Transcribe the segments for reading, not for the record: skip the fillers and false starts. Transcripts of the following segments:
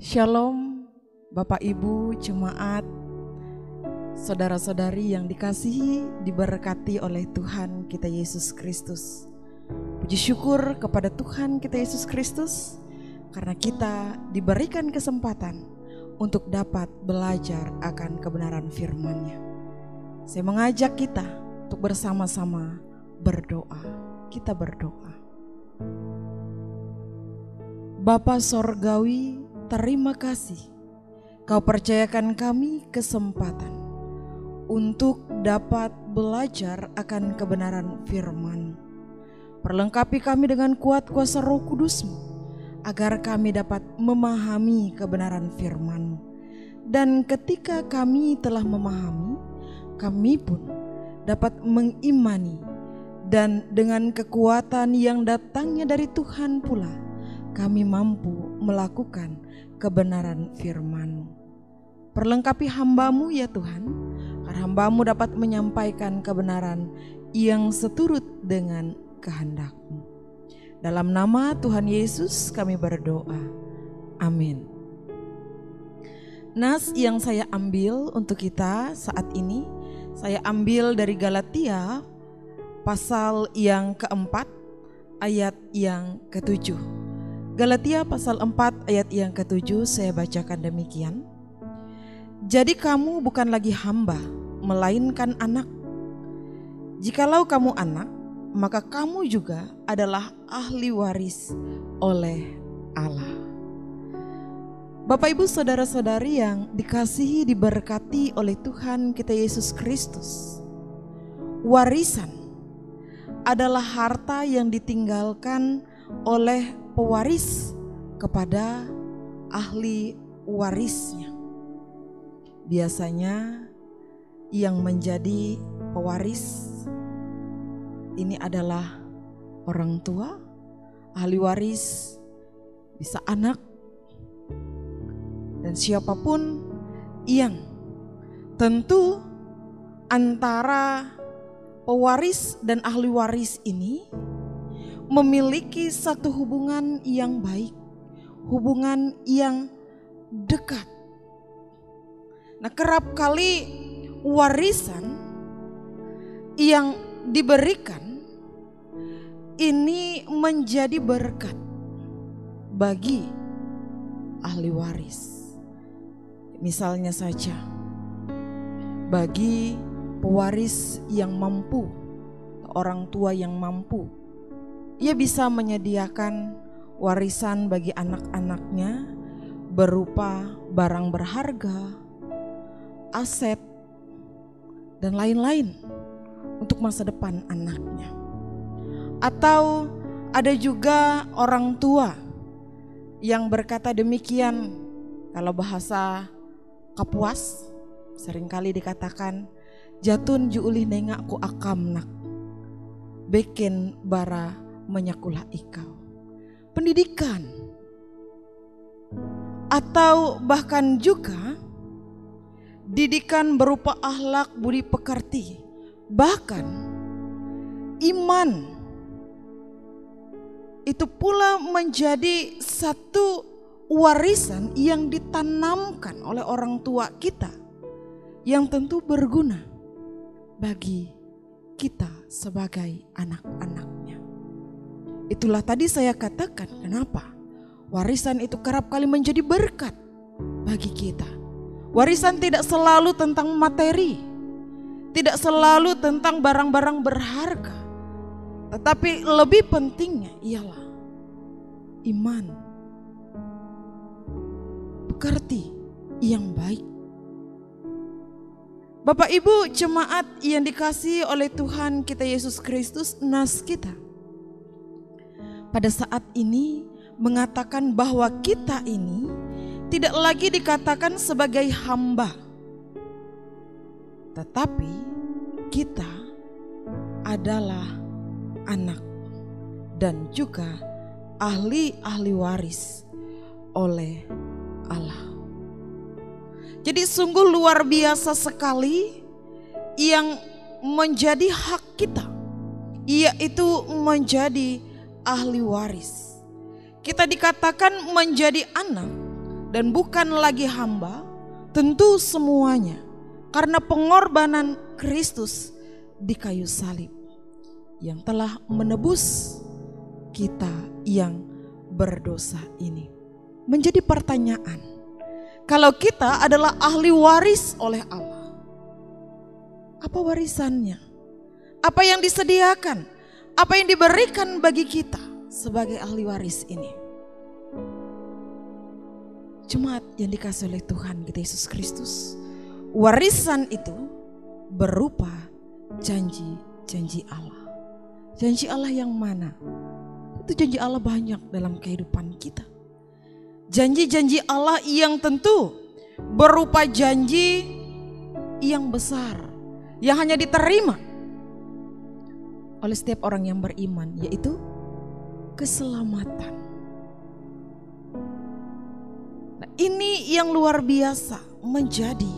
Shalom Bapak Ibu Jemaat, saudara-saudari yang dikasihi, diberkati oleh Tuhan kita Yesus Kristus. Puji syukur kepada Tuhan kita Yesus Kristus karena kita diberikan kesempatan untuk dapat belajar akan kebenaran firman-Nya. Saya mengajak kita untuk bersama-sama berdoa. Kita berdoa. Bapa Sorgawi, terima kasih Kau percayakan kami kesempatan untuk dapat belajar akan kebenaran firman. Perlengkapi kami dengan kuat kuasa Roh Kudus-Mu agar kami dapat memahami kebenaran firman-Mu. Dan ketika kami telah memahami, kami pun dapat mengimani, dan dengan kekuatan yang datangnya dari Tuhan pula kami mampu melakukan kebenaran firman-Mu. Perlengkapi hamba-Mu ya Tuhan, agar hamba-Mu dapat menyampaikan kebenaran yang seturut dengan kehendak-Mu. Dalam nama Tuhan Yesus kami berdoa. Amin. Nas yang saya ambil untuk kita saat ini, saya ambil dari Galatia pasal yang keempat ayat yang ketujuh. Galatia pasal 4 ayat yang ketujuh, saya bacakan demikian. Jadi kamu bukan lagi hamba, melainkan anak. Jikalau kamu anak, maka kamu juga adalah ahli waris oleh Allah. Bapak Ibu saudara-saudari yang dikasihi, diberkati oleh Tuhan kita Yesus Kristus. Warisan adalah harta yang ditinggalkan oleh pewaris kepada ahli warisnya. Biasanya yang menjadi pewaris ini adalah orang tua, ahli waris bisa anak, dan siapapun yang tentu antara pewaris dan ahli waris ini memiliki satu hubungan yang baik, hubungan yang dekat. Nah, kerap kali warisan yang diberikan ini menjadi berkat bagi ahli waris. Misalnya saja, bagi pewaris yang mampu, orang tua yang mampu, ia bisa menyediakan warisan bagi anak-anaknya berupa barang berharga, aset, dan lain-lain untuk masa depan anaknya. Atau ada juga orang tua yang berkata demikian, kalau bahasa Kapuas seringkali dikatakan, jatun juuli nengak ku akamnak, beken bara menyakulah ikau. Pendidikan, atau bahkan juga didikan berupa akhlak budi pekerti, bahkan iman itu pula menjadi satu warisan yang ditanamkan oleh orang tua kita, yang tentu berguna bagi kita sebagai anak-anaknya. Itulah tadi saya katakan kenapa warisan itu kerap kali menjadi berkat bagi kita. Warisan tidak selalu tentang materi, tidak selalu tentang barang-barang berharga, tetapi lebih pentingnya ialah iman, pekerti yang baik. Bapak Ibu jemaat yang dikasihi oleh Tuhan kita Yesus Kristus, nas kita pada saat ini mengatakan bahwa kita ini tidak lagi dikatakan sebagai hamba, tetapi kita adalah anak dan juga ahli waris oleh Allah. Jadi sungguh luar biasa sekali yang menjadi hak kita, yaitu menjadi ahli waris. Kita dikatakan menjadi anak, dan bukan lagi hamba, tentu semuanya karena pengorbanan Kristus di kayu salib yang telah menebus kita yang berdosa ini. Menjadi pertanyaan, kalau kita adalah ahli waris oleh Allah, apa warisannya? Apa yang disediakan? Apa yang diberikan bagi kita sebagai ahli waris ini? Jemaat yang dikasihi oleh Tuhan kita Yesus Kristus, warisan itu berupa janji-janji Allah. Janji Allah yang mana? Itu janji Allah banyak dalam kehidupan kita. Janji-janji Allah yang tentu berupa janji yang besar, yang hanya diterima oleh setiap orang yang beriman, yaitu keselamatan. Nah, ini yang luar biasa menjadi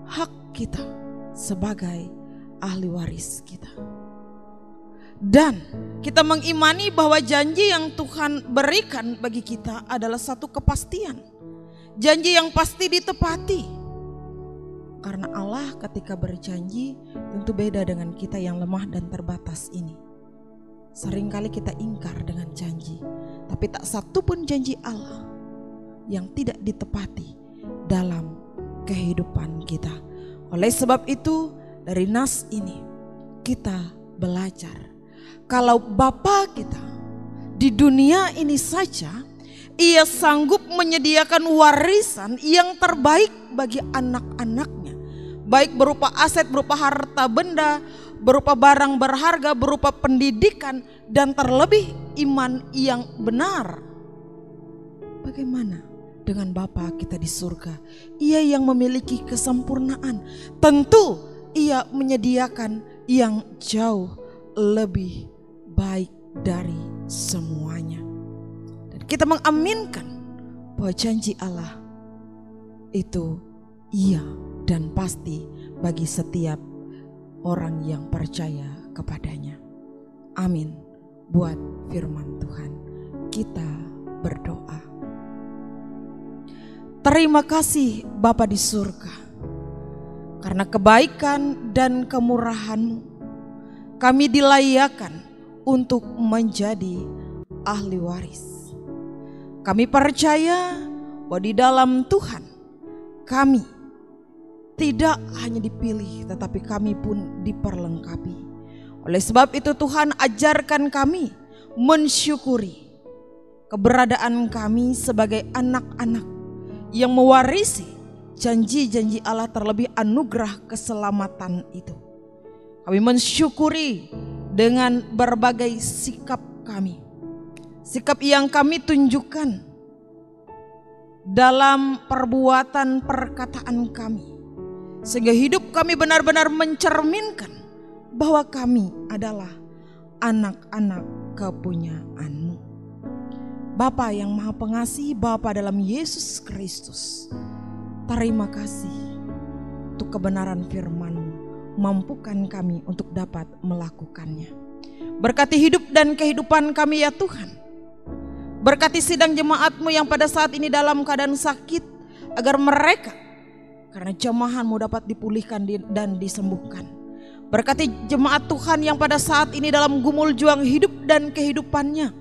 hak kita sebagai ahli waris kita. Dan kita mengimani bahwa janji yang Tuhan berikan bagi kita adalah satu kepastian. Janji yang pasti ditepati. Karena Allah ketika berjanji tentu beda dengan kita yang lemah dan terbatas ini. Seringkali kita ingkar dengan janji, tapi tak satu pun janji Allah yang tidak ditepati dalam kehidupan kita. Oleh sebab itu dari nas ini kita belajar kalau Bapa kita di dunia ini saja Ia sanggup menyediakan warisan yang terbaik bagi anak-anaknya, baik berupa aset, berupa harta benda, berupa barang berharga, berupa pendidikan, dan terlebih iman yang benar. Bagaimana dengan Bapa kita di surga? Ia yang memiliki kesempurnaan. Tentu Ia menyediakan yang jauh lebih baik dari semuanya. Dan kita mengaminkan bahwa janji Allah itu iya dan pasti bagi setiap orang yang percaya kepadanya. Amin. Buat firman Tuhan, kita berdoa. Terima kasih Bapa di surga, karena kebaikan dan kemurahan-Mu kami dilayakan untuk menjadi ahli waris. Kami percaya bahwa di dalam Tuhan kami tidak hanya dipilih, tetapi kami pun diperlengkapi. Oleh sebab itu Tuhan ajarkan kami mensyukuri keberadaan kami sebagai anak-anak yang mewarisi janji-janji Allah, terlebih anugerah keselamatan itu. Kami mensyukuri dengan berbagai sikap kami. Sikap yang kami tunjukkan dalam perbuatan perkataan kami. Sehingga hidup kami benar-benar mencerminkan bahwa kami adalah anak-anak kepunyaan-Mu. Bapa yang Maha Pengasih, Bapa dalam Yesus Kristus, terima kasih untuk kebenaran firman-Mu. Mampukan kami untuk dapat melakukannya. Berkati hidup dan kehidupan kami ya Tuhan. Berkati sidang jemaat-Mu yang pada saat ini dalam keadaan sakit, agar mereka karena jamahan-Mu dapat dipulihkan dan disembuhkan. Berkati jemaat Tuhan yang pada saat ini dalam gumul juang hidup dan kehidupannya,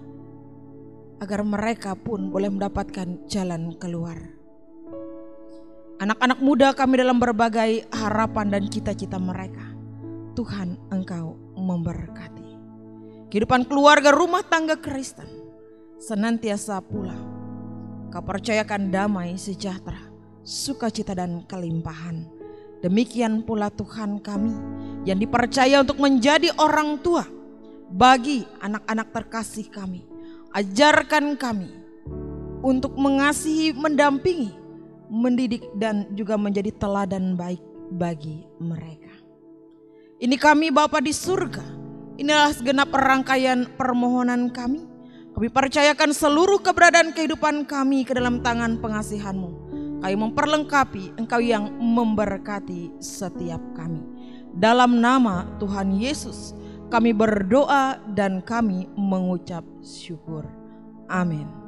agar mereka pun boleh mendapatkan jalan keluar. Anak-anak muda kami dalam berbagai harapan dan cita-cita mereka, Tuhan Engkau memberkati. Kehidupan keluarga rumah tangga Kristen senantiasa pula Kau percayakan damai, sejahtera, sukacita dan kelimpahan. Demikian pula Tuhan kami yang dipercaya untuk menjadi orang tua bagi anak-anak terkasih kami. Ajarkan kami untuk mengasihi, mendampingi, mendidik dan juga menjadi teladan baik bagi mereka. Ini kami Bapa di surga, inilah segenap rangkaian permohonan kami. Kami percayakan seluruh keberadaan kehidupan kami ke dalam tangan pengasihan-Mu. Kami memperlengkapi, Engkau yang memberkati setiap kami. Dalam nama Tuhan Yesus kami berdoa dan kami mengucap syukur. Amin.